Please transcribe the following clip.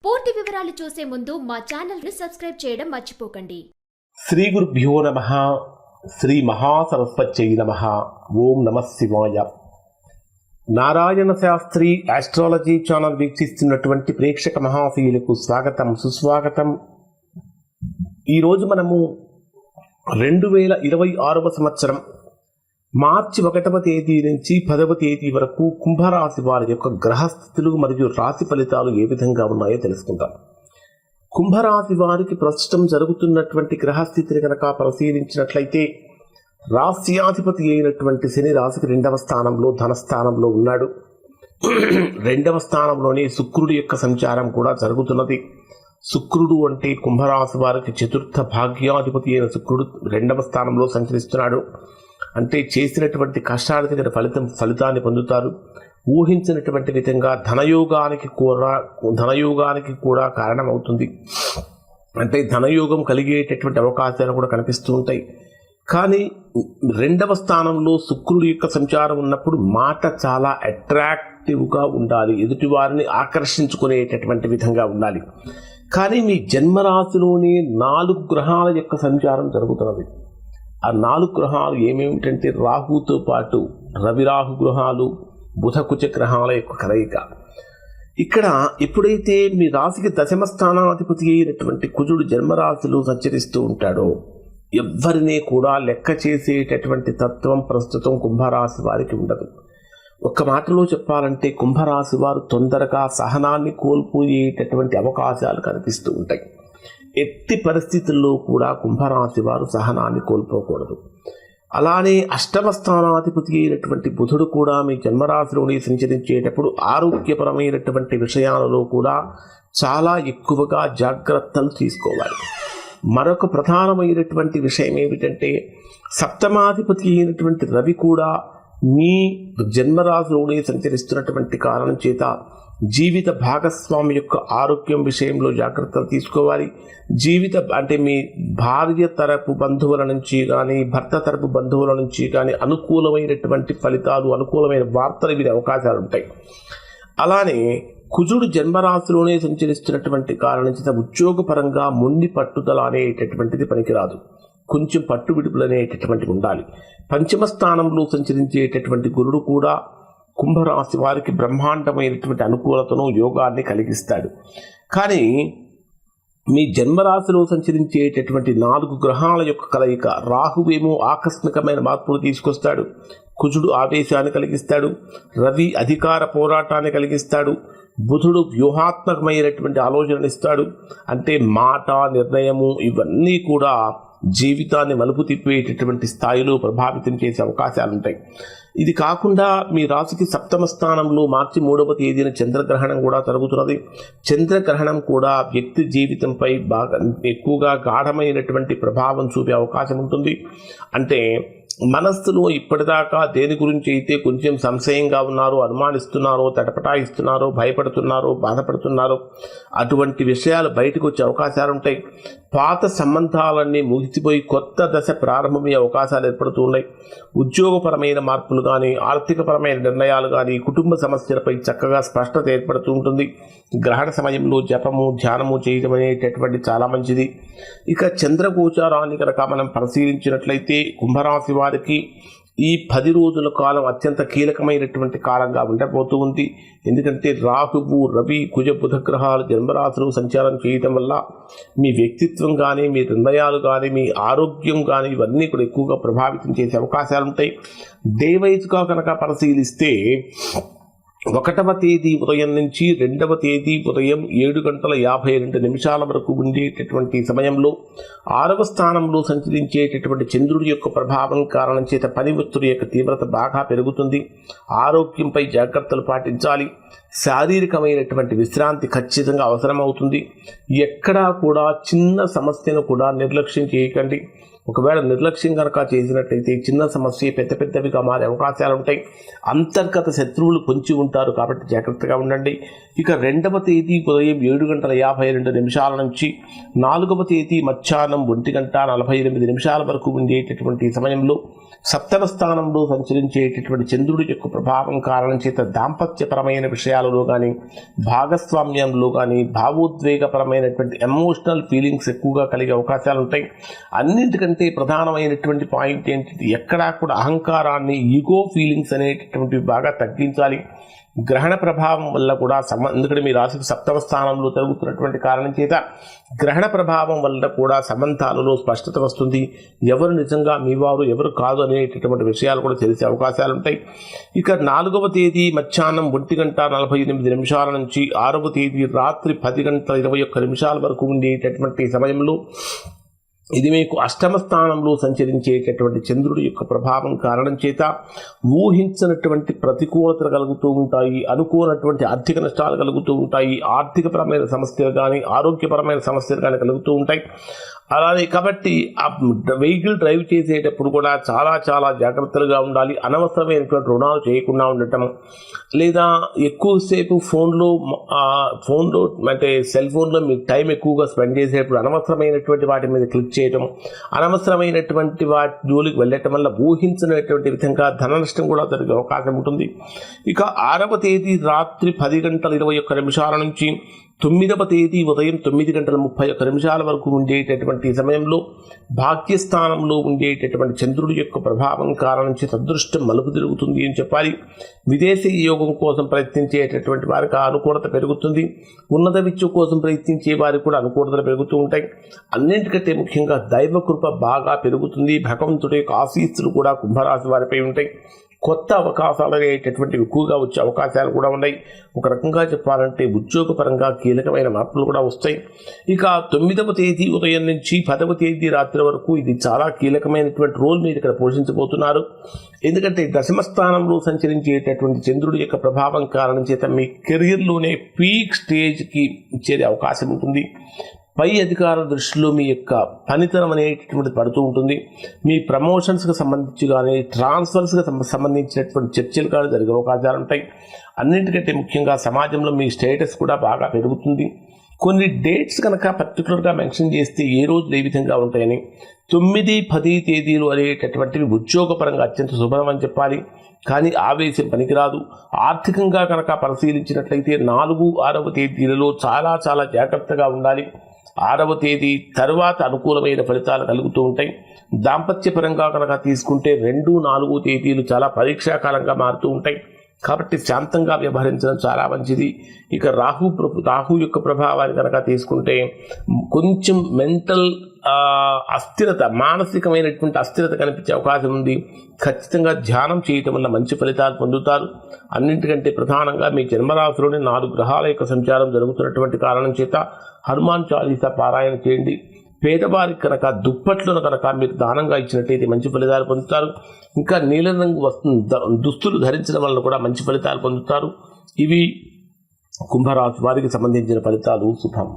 పూర్తి వివరాలు చూసే ముందు మా ఛానల్ ని సబ్స్క్రైబ్ చేయడం మర్చిపోకండి. శ్రీ గురుభ్యో నమః. శ్రీ మహాసరస్వత్యై నమః. ఓం నమః శివాయ. నారాయణ శాస్త్రి ఆస్ట్రాలజీ ఛానల్ వీక్షిస్తున్నటువంటి ప్రేక్షక మహాశయులకు స్వాగతం, సుస్వాగతం. ఈరోజు మనము 2026వ సంవత్సరం మార్చి 1వ తేదీ నుంచి 10వ తేదీ వరకు కుంభరాశి వారి యొక్క గ్రహస్థితులు మరియు రాశి ఫలితాలు ఏ విధంగా ఉన్నాయో తెలుసుకుందాం. కుంభరాశి వారికి ప్రస్తుతం జరుగుతున్నటువంటి గ్రహస్థితిని కనుక పరిశీలించినట్లయితే రాశ్యాధిపతి అయినటువంటి శని రాశికి 2వ స్థానంలో ధనస్థానంలో ఉన్నాడు. 2వ స్థానంలోనే శుక్రుడి యొక్క సంచారం కూడా జరుగుతున్నది. శుక్రుడు అంటే కుంభరాశి వారికి చతుర్థ భాగ్యాధిపతి అయిన శుక్రుడు 2వ స్థానంలో సంచరిస్తున్నాడు. అంటే చేసినటువంటి కష్టానికి తగిన ఫలితాన్ని పొందుతారు. ఊహించినటువంటి విధంగా ధనయోగానికి కూడా కారణమవుతుంది. అంటే ధనయోగం కలిగేటటువంటి అవకాశాలు కూడా కనిపిస్తూ ఉంటాయి. కానీ 2వ స్థానంలో శుక్రుడి యొక్క సంచారం ఉన్నప్పుడు మాట చాలా అట్రాక్టివ్గా ఉండాలి, ఎదుటివారిని ఆకర్షించుకునేటటువంటి విధంగా ఉండాలి. కానీ మీ జన్మరాశిలోనే 4 గ్రహాల యొక్క సంచారం జరుగుతున్నది. ఆ 4 గ్రహాలు ఏమేమిటంటే రాహుతో పాటు రవిరాహు గ్రహాలు, బుధ కుజ గ్రహాల యొక్క కలయిక. ఇక్కడ ఎప్పుడైతే మీ రాశికి 10వ స్థానాధిపతి అయినటువంటి కుజుడు జన్మరాశిలో సంచరిస్తూ ఉంటాడో ఎవ్వరినీ కూడా లెక్క చేసేటటువంటి తత్వం ప్రస్తుతం కుంభరాశి వారికి ఉండదు. ఒక్క మాటలో చెప్పాలంటే కుంభరాశి వారు తొందరగా సహనాన్ని కోల్పోయేటటువంటి అవకాశాలు కనిపిస్తూ ఉంటాయి. ఎట్టి పరిస్థితుల్లో కూడా కుంభరాశి వారు సహనాన్ని కోల్పోకూడదు. అలానే 8వ స్థానాధిపతి అయినటువంటి బుధుడు కూడా మీ జన్మరాశిలోనే సంచరించేటప్పుడు ఆరోగ్యపరమైనటువంటి విషయాలలో కూడా చాలా ఎక్కువగా జాగ్రత్తలు తీసుకోవాలి. మరొక ప్రధానమైనటువంటి విషయం ఏమిటంటే 7వ అయినటువంటి రవి కూడా మీ జన్మరాశిలోనే సంచరిస్తున్నటువంటి కారణం చేత జీవిత భాగస్వామి యొక్క ఆరోగ్యం విషయంలో జాగ్రత్తలు తీసుకోవాలి. అంటే మీ భార్య తరపు బంధువుల నుంచి కానీ భర్త తరపు బంధువుల నుంచి కానీ అనుకూలమైనటువంటి ఫలితాలు, అనుకూలమైన వార్తలు వినే అవకాశాలు ఉంటాయి. అలానే కుజుడు జన్మరాశిలోనే సంచరిస్తున్నటువంటి కారణం చేత ఉద్యోగపరంగా మొండి పట్టుదల అనేటటువంటిది పనికిరాదు. కొంచెం పట్టు విడుపులు అనేటటువంటివి ఉండాలి. 5వ స్థానంలో సంచరించేటటువంటి గురుడు కూడా కుంభరాశి వారికి బ్రహ్మాండమైనటువంటి అనుకూలతను, యోగాన్ని కలిగిస్తాడు. కానీ మీ జన్మరాశిలో సంచరించేటటువంటి 4 గ్రహాల యొక్క కలయిక, రాహువేమో ఆకస్మికమైన మార్పులు తీసుకొస్తాడు, కుజుడు ఆవేశాన్ని కలిగిస్తాడు, రవి అధికార పోరాటాన్ని కలిగిస్తాడు, బుధుడు వ్యూహాత్మకమైనటువంటి ఆలోచనలు ఇస్తాడు. అంటే మాట, నిర్ణయము ఇవన్నీ కూడా జీవితాన్ని మలుపు తిప్పేటటువంటి స్థాయిలో ప్రభావితం చేసే అవకాశాలు ఉంటాయి. ఇది కాకుండా మీ రాశికి 7వ స్థానంలో మార్చి 3వ తేదీన చంద్రగ్రహణం కూడా జరుగుతున్నది. చంద్రగ్రహణం కూడా వ్యక్తి జీవితంపై బాగా ఎక్కువగా గాఢమైనటువంటి ప్రభావం చూపే అవకాశం ఉంటుంది. అంటే మనస్సులో ఇప్పటిదాకా దేని గురించి అయితే కొంచెం సంశయంగా ఉన్నారో, అనుమానిస్తున్నారో, తటపటాయిస్తున్నారో, భయపడుతున్నారో, బాధపడుతున్నారో అటువంటి విషయాలు బయటకు వచ్చే అవకాశాలు ఉంటాయి. పాత సంబంధాలన్నీ ముగిసిపోయి కొత్త దశ ప్రారంభమయ్యే అవకాశాలు ఏర్పడుతూ ఉన్నాయి. ఉద్యోగపరమైన మార్పులు కానీ, ఆర్థికపరమైన నిర్ణయాలు కానీ, కుటుంబ సమస్యలపై చక్కగా స్పష్టత ఏర్పడుతూ ఉంటుంది. గ్రహణ సమయంలో జపము, ధ్యానము చేయడం అనేటటువంటి చాలా మంచిది. ఇక చంద్రగోచారాన్ని కనుక మనం పరిశీలించినట్లయితే కుంభరాశి వారికి ఈ 10 రోజుల కాలం అత్యంత కీలకమైనటువంటి కాలంగా ఉండబోతూ ఉంది. ఎందుకంటే రాహువు, రవి, కుజ, బుధ గ్రహాలు జన్మరాశిలో సంచారం చేయటం వల్ల మీ వ్యక్తిత్వం కానీ, మీ నిర్ణయాలు కానీ, మీ ఆరోగ్యం కానీ ఇవన్నీ కూడా ఎక్కువగా ప్రభావితం చేసే అవకాశాలు ఉంటాయి. డే వైజ్గా కనుక పరిశీలిస్తే 1వ తేదీ ఉదయం నుంచి 2వ తేదీ ఉదయం 7:52 వరకు ఉండేటటువంటి సమయంలో 6వ స్థానంలో సంచరించేటటువంటి చంద్రుడి యొక్క ప్రభావం కారణం చేత పని ఒత్తిడి యొక్క తీవ్రత బాగా పెరుగుతుంది. ఆరోగ్యంపై జాగ్రత్తలు పాటించాలి. శారీరకమైనటువంటి విశ్రాంతి ఖచ్చితంగా అవసరమవుతుంది. ఎక్కడా కూడా చిన్న సమస్యను కూడా నిర్లక్ష్యం చేయకండి. ఒకవేళ నిర్లక్ష్యం కనుక చేసినట్లయితే చిన్న సమస్య పెద్దవిగా మారే అవకాశాలు ఉంటాయి. అంతర్గత శత్రువులు పొంచి ఉంటారు కాబట్టి జాగ్రత్తగా ఉండండి. ఇక 2వ తేదీ ఉదయం 7:52 నుంచి 4వ తేదీ మధ్యాహ్నం 1:48 వరకు ఉండేటటువంటి సమయంలో సప్తమ స్థానంలో సంచరించేటటువంటి చంద్రుడి యొక్క ప్రభావం కారణం చేత దాంపత్యపరమైన విషయాలలో కానీ, భాగస్వామ్యంలో కానీ భావోద్వేగపరమైనటువంటి ఎమోషనల్ ఫీలింగ్స్ ఎక్కువగా కలిగే అవకాశాలు ఉంటాయి. అన్నింటికంటే ప్రధానమైనటువంటి పాయింట్ ఏంటంటే ఎక్కడా కూడా అహంకారాన్ని, ఈగో ఫీలింగ్స్ అనేటటువంటివి బాగా తగ్గించాలి. గ్రహణ ప్రభావం వల్ల కూడా ఎందుకంటే మీ రాశికి సప్తమ స్థానంలో జరుగుతున్నటువంటి కారణం చేత గ్రహణ ప్రభావం వల్ల కూడా సంబంధాలలో స్పష్టత వస్తుంది. ఎవరు నిజంగా మీ వారు, ఎవరు కాదు అనేటటువంటి విషయాలు కూడా తెలిసే అవకాశాలు ఉంటాయి. ఇక 4వ తేదీ మధ్యాహ్నం 1:48 నుంచి 6వ తేదీ రాత్రి 10:21 వరకు ఉండేటటువంటి సమయంలో ఇది మీకు అష్టమ స్థానంలో సంచరించేటటువంటి చంద్రుడి యొక్క ప్రభావం కారణం చేత ఊహించినటువంటి ప్రతికూలతలు కలుగుతూ ఉంటాయి, అనుకోనటువంటి ఆర్థిక నష్టాలు కలుగుతూ ఉంటాయి, ఆర్థికపరమైన సమస్యలు కానీ, ఆరోగ్యపరమైన సమస్యలు కానీ కలుగుతూ ఉంటాయి. అలానే కాబట్టి ఆ వెహికల్ డ్రైవ్ చేసేటప్పుడు కూడా చాలా చాలా జాగ్రత్తలుగా ఉండాలి. అనవసరమైనటువంటి రుణాలు చేయకుండా ఉండటం, లేదా ఎక్కువసేపు ఫోన్లో అంటే సెల్ ఫోన్లో మీ టైం ఎక్కువగా స్పెండ్ చేసేటప్పుడు అనవసరమైనటువంటి వాటి మీద క్లిక్ చేయటం, అనవసరమైనటువంటి వాటి జోలికి వెళ్ళటం వల్ల ఊహించినటువంటి విధంగా ధన నష్టం కూడా జరిగే అవకాశం ఉంటుంది. ఇక 6వ తేదీ రాత్రి 10:21 నుంచి 9వ తేదీ ఉదయం 9:31 వరకు ఉండేటటువంటి సమయంలో భాగ్యస్థానంలో ఉండేటటువంటి చంద్రుడి యొక్క ప్రభావం కారణం చేత అదృష్టం మలుపు తిరుగుతుంది అని చెప్పాలి. విదేశీ యోగం కోసం ప్రయత్నించేటటువంటి వారికి అనుకూలత పెరుగుతుంది. ఉన్నత విద్య కోసం ప్రయత్నించే వారికి కూడా అనుకూలతలు పెరుగుతూ ఉంటాయి. అన్నింటికంటే ముఖ్యంగా దైవ కృప బాగా పెరుగుతుంది. భగవంతుడి యొక్క ఆశీస్సులు కూడా కుంభరాశి వారిపై ఉంటాయి. కొత్త అవకాశాలు అనేటటువంటివి ఎక్కువగా వచ్చే అవకాశాలు కూడా ఉన్నాయి. ఒక రకంగా చెప్పాలంటే ఉద్యోగపరంగా కీలకమైన మార్పులు కూడా వస్తాయి. ఇక 9వ తేదీ ఉదయం నుంచి 10వ తేదీ రాత్రి వరకు ఇది చాలా కీలకమైనటువంటి రోల్ మీరు ఇక్కడ పోషించబోతున్నారు. ఎందుకంటే దశమ స్థానంలో సంచరించేటటువంటి చంద్రుడి యొక్క ప్రభావం కారణం చేత మీ కెరీర్లోనే పీక్ స్టేజ్కి చేరే అవకాశం ఉంటుంది. పై అధికారుల దృష్టిలో మీ యొక్క పనితనం అనేటటువంటిది పడుతూ ఉంటుంది. మీ ప్రమోషన్స్కి సంబంధించి కానీ, ట్రాన్స్ఫర్స్కి సంబంధించినటువంటి చర్చలు కానీ జరిగే అవకాశాలు ఉంటాయి. అన్నింటికంటే ముఖ్యంగా సమాజంలో మీ స్టేటస్ కూడా బాగా పెరుగుతుంది. కొన్ని డేట్స్ కనుక పర్టికులర్గా మెన్షన్ చేస్తే ఏ రోజులు ఏ విధంగా ఉంటాయని, 9, 10 తేదీలు అనేటటువంటివి ఉద్యోగపరంగా అత్యంత శుభ్రం అని చెప్పాలి. కానీ ఆవేశం పనికిరాదు. ఆర్థికంగా కనుక పరిశీలించినట్లయితే 4, 6వ తేదీలలో చాలా చాలా జాగ్రత్తగా ఉండాలి. 6వ తేదీ తర్వాత అనుకూలమైన ఫలితాలు కలుగుతూ ఉంటాయి. దాంపత్యపరంగా కనుక తీసుకుంటే 2, 4 తేదీలు చాలా పరీక్షాకాలంగా మారుతూ ఉంటాయి. కాబట్టి శాంతంగా వ్యవహరించడం చాలా మంచిది. ఇక రాహు యొక్క ప్రభావాన్ని కనుక తీసుకుంటే కొంచెం మెంటల్ అస్థిరత, మానసికమైనటువంటి అస్థిరత కనిపించే అవకాశం ఉంది. ఖచ్చితంగా ధ్యానం చేయటం వల్ల మంచి ఫలితాలు పొందుతారు. అన్నింటికంటే ప్రధానంగా మీ జన్మరాశిలోని 4 గ్రహాల యొక్క సంచారం జరుగుతున్నటువంటి కారణం చేత హనుమాన్ చాలీసా పారాయణ చేయండి. పేదవారికి కనుక దుప్పట్లను కనుక మీరు దానంగా ఇచ్చినట్టయితే మంచి ఫలితాలు పొందుతారు. ఇంకా నీలం రంగు దుస్తులు ధరించడం వల్ల కూడా మంచి ఫలితాలు పొందుతారు. ఇవి కుంభరాశి వారికి సంబంధించిన ఫలితాలు. శుభం.